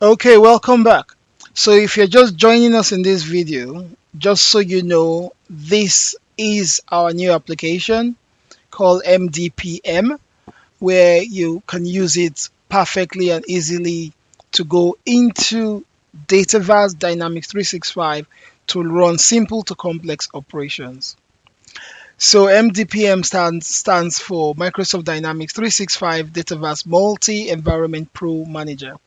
Okay, welcome back. So if you're just joining us in this video, just so you know, this is our new application called MDPM, where you can use it perfectly and easily to go into Dataverse Dynamics 365 to run simple to complex operations. So MDPM stands for Microsoft Dynamics 365 Dataverse Multi-Environment Pro Manager.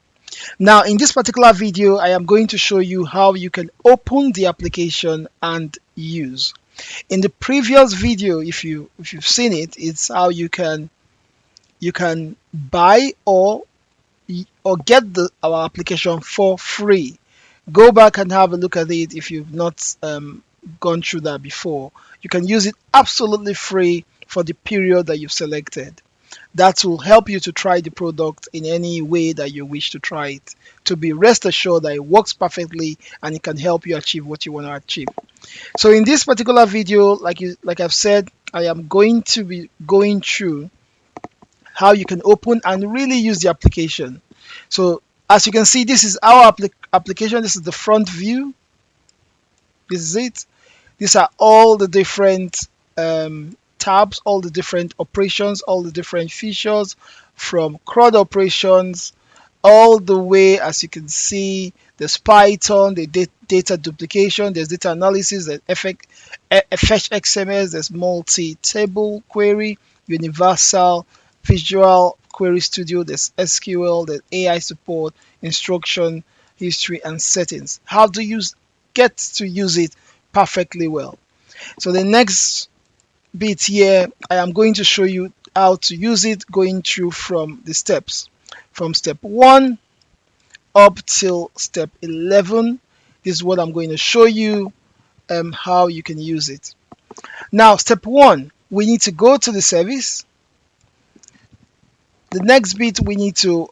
Now, in this particular video, I am going to show you how you can open the application and use. In the previous video, if you've seen it, it's how you can buy or get our application for free. Go back and have a look at it if you've not gone through that before. You can use it absolutely free for the period that you've selected. That will help you to try the product in any way that you wish to try it. To be rest assured that it works perfectly and it can help you achieve what you want to achieve. So in this particular video, like I've said, I am going to be going through how you can open and really use the application. So as you can see, this is our application. This is the front view. This is it. These are all the different tabs, all the different operations, all the different features from CRUD operations all the way. As you can see, there's Python, the data duplication, there's data analysis, there's fetch XMS, there's multi-table query, universal visual query studio, there's SQL, there's AI support, instruction, history, and settings. How do you get to use it perfectly well? So the next bit here, I am going to show you how to use it, going through from the steps. From step 1 up till step 11. This is what I'm going to show you how you can use it. Now, step 1, we need to go to the service. The next bit, we need to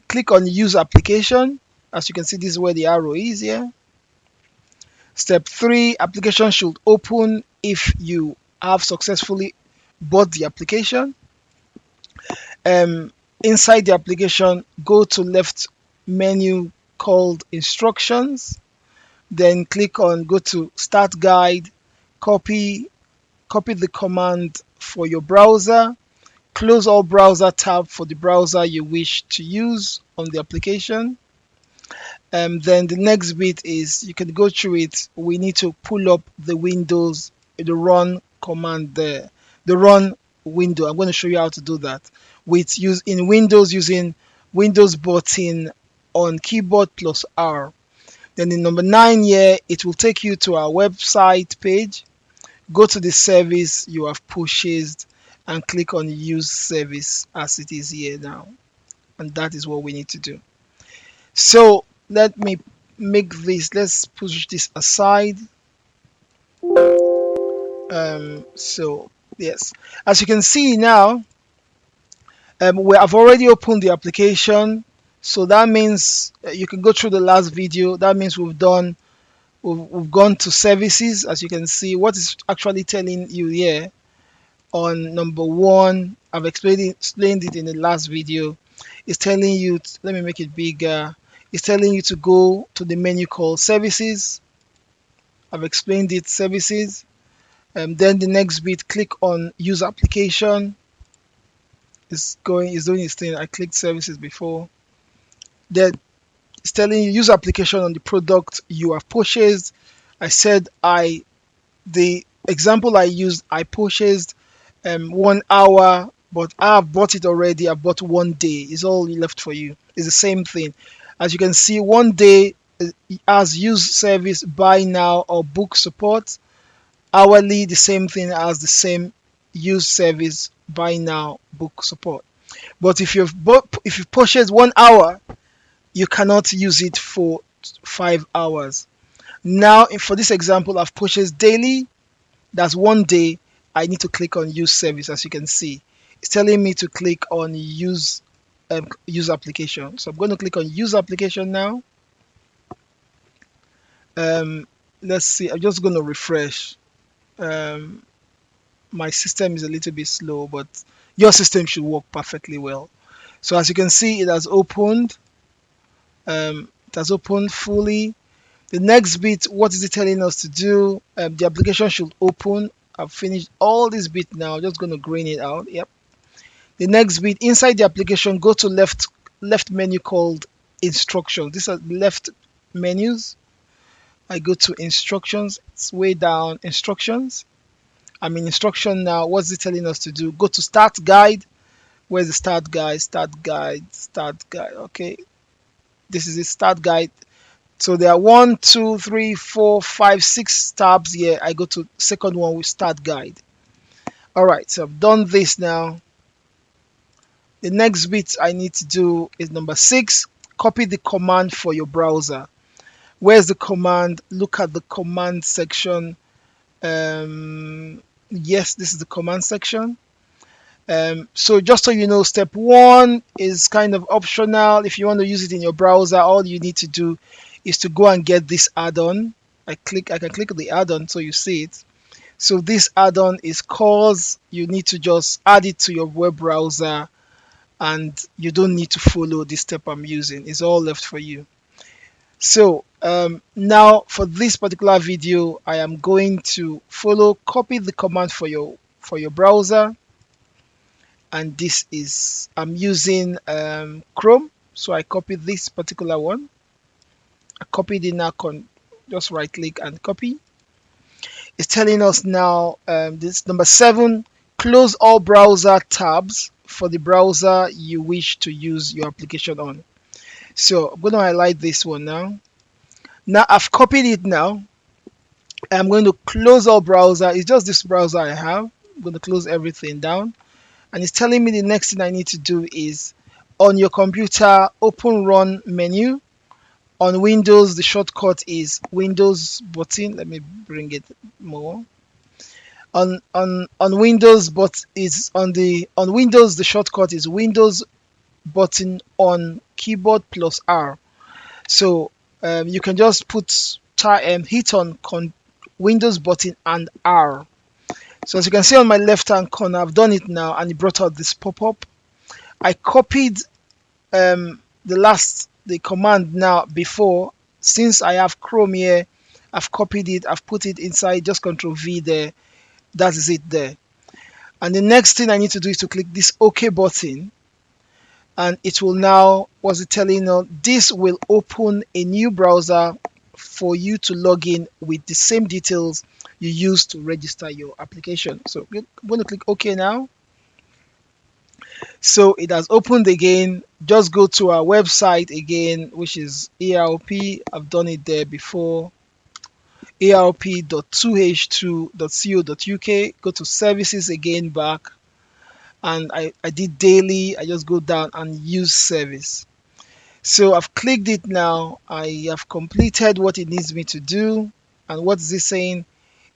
click on use application. As you can see, this is where the arrow is here. Step 3, application should open if you have successfully bought the application. Inside the application, go to left menu called instructions, then click on go to start guide, copy the command for your browser, close all browser tab for the browser you wish to use on the application. Then the next bit is you can go through it. We need to pull up the Windows, the run command there, the run window. I'm going to show you how to do that in Windows, using Windows button on keyboard plus R. Then in number 9 here, it will take you to our website page. Go to the service you have purchased and click on use service as it is here now. And that is what we need to do. So let me make this, let's push this aside. So yes, as you can see now, we have already opened the application. So that means you can go through the last video. That means we've gone to services. As you can see, what is actually telling you here on number 1, I've explained it in the last video. It's telling you, let me make it bigger. It's telling you to go to the menu called services. I've explained it, services. Then the next bit, click on use application. It's doing its thing. I clicked services before. Then it's telling you use application on the product you have purchased. I said the example I used, I purchased 1 hour, but I have bought it already. I bought 1 day. It's all left for you. It's the same thing. As you can see, 1 day as use service, buy now or book support. Hourly, the same thing as the same use service, buy now, book support. But if you've purchased 1 hour, you cannot use it for 5 hours. Now, for this example, I've purchased daily. That's 1 day. I need to click on use service. As you can see, it's telling me to click on use application. So I'm going to click on use application now. Let's see. I'm just going to refresh. My system is a little bit slow, but your system should work perfectly well. So as you can see, it has opened. It has opened fully. The next bit, what is it telling us to do? The application should open. I've finished all this bit now. Just going to green it out. Yep. The next bit, inside the application, go to left menu called instructions. These are left menus. I go to instructions. It's way down. Instructions. I'm in instruction now. What's it telling us to do? Go to start guide. Where's the start guide? Start guide. Start guide. Okay. This is the start guide. So there are 1, 2, 3, 4, 5, 6 tabs here. I go to second one with start guide. All right. So I've done this now. The next bit I need to do is number 6. Copy the command for your browser. Where's the command? Look at the command section. Yes, this is the command section. So just so you know, step 1 is kind of optional. If you want to use it in your browser, all you need to do is to go and get this add-on. I can click the add-on so you see it. So this add-on is cause you need to just add it to your web browser, and you don't need to follow this step I'm using. It's all left for you. So now for this particular video, I am going to copy the command for your browser, and this is, I'm using Chrome, so I copy this particular one. I copied it now. Just right click and copy. It's telling us now this number 7, close all browser tabs for the browser you wish to use your application on. So I'm going to highlight this one now. Now I've copied it now. I'm going to close all browser. It's just this browser I have. I'm going to close everything down. And it's telling me the next thing I need to do is on your computer, open run menu. On Windows, the shortcut is Windows button. Let me bring it more. On Windows, but is on Windows, the shortcut is Windows button on keyboard plus R. So you can just hit on Windows button and R. So as you can see on my left hand corner, I've done it now, and it brought out this pop-up. I copied the command now before. Since I have Chrome here, I've copied it, I've put it inside, just Ctrl V there. That is it there. And the next thing I need to do is to click this OK button, and it will now, what's it telling you? This will open a new browser for you to log in with the same details you used to register your application. So I'm going to click OK now. So it has opened again. Just go to our website again, which is ARP. I've done it there before. arp.2h2.co.uk. Go to services again, back, and I did daily. I just go down and use service. So I've clicked it now. I have completed what it needs me to do. And what is it saying?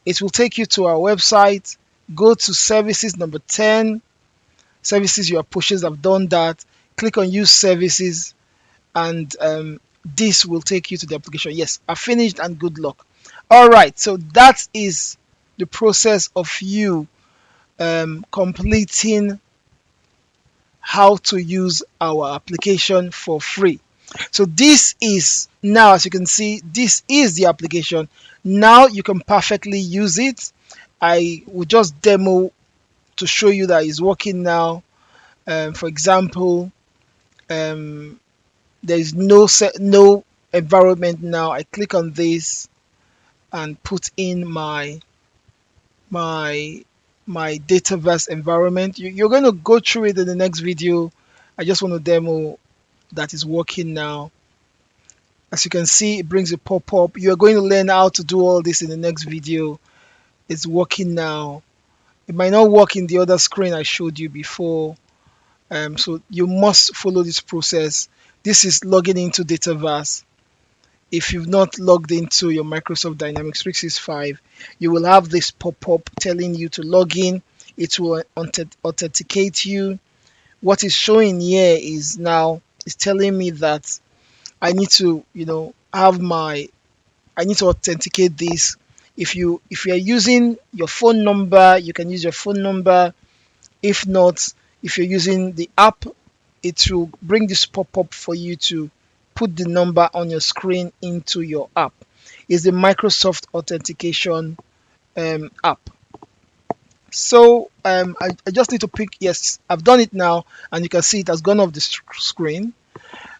It will take you to our website. Go to services number 10. Services you have pushes. I've done that. Click on use services, and this will take you to the application. Yes, I finished, and good luck. All right, so that is the process of you completing how to use our application for free. So this is now, as you can see, this is the application. Now you can perfectly use it. I will just demo to show you that it's working now. For example, there is no environment now. I click on this and put in my Dataverse environment. You're going to go through it in the next video. I just want to demo that is working now. As you can see, it brings a pop-up. You are going to learn how to do all this in the next video. It's working now. It might not work in the other screen I showed you before. So you must follow this process. This is logging into Dataverse. If you've not logged into your Microsoft Dynamics 365, you will have this pop-up telling you to log in. It will authenticate you. What is showing here is now it's telling me that I need to, I need to authenticate this. If you are using your phone number, you can use your phone number. If not, if you're using the app, it will bring this pop-up for you to put the number on your screen into your app. It's the Microsoft Authentication app. So I just need to pick, yes, I've done it now, and you can see it has gone off the screen.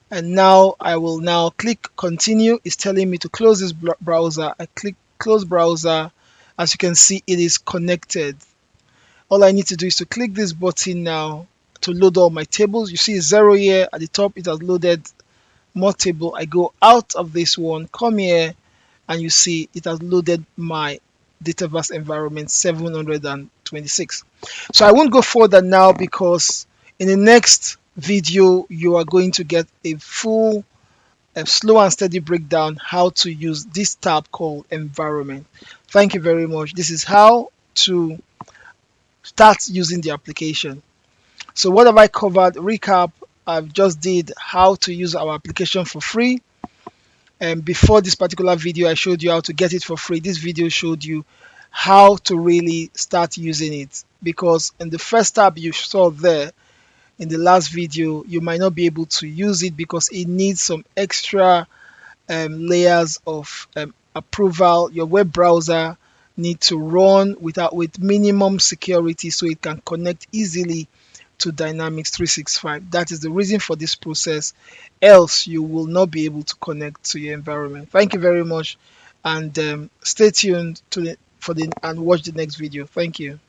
And now I will now click continue. It's telling me to close this browser. I click close browser. As you can see, it is connected. All I need to do is to click this button now to load all my tables. You see 0 here at the top. It has loaded more table. I go out of this one, come here, and you see it has loaded my Dataverse environment 726. So I won't go further now, because in the next video you are going to get a full slow and steady breakdown how to use this tab called environment. Thank you very much. This is how to start using the application. So what have I covered? Recap: I've just did how to use our application for free. And before this particular video, I showed you how to get it for free. This video showed you how to really start using it, because in the first tab you saw there in the last video, you might not be able to use it because it needs some extra layers of approval. Your web browser need to run with minimum security so it can connect easily to Dynamics 365. That is the reason for this process, else you will not be able to connect to your environment. Thank you very much, and stay tuned and watch the next video. Thank you.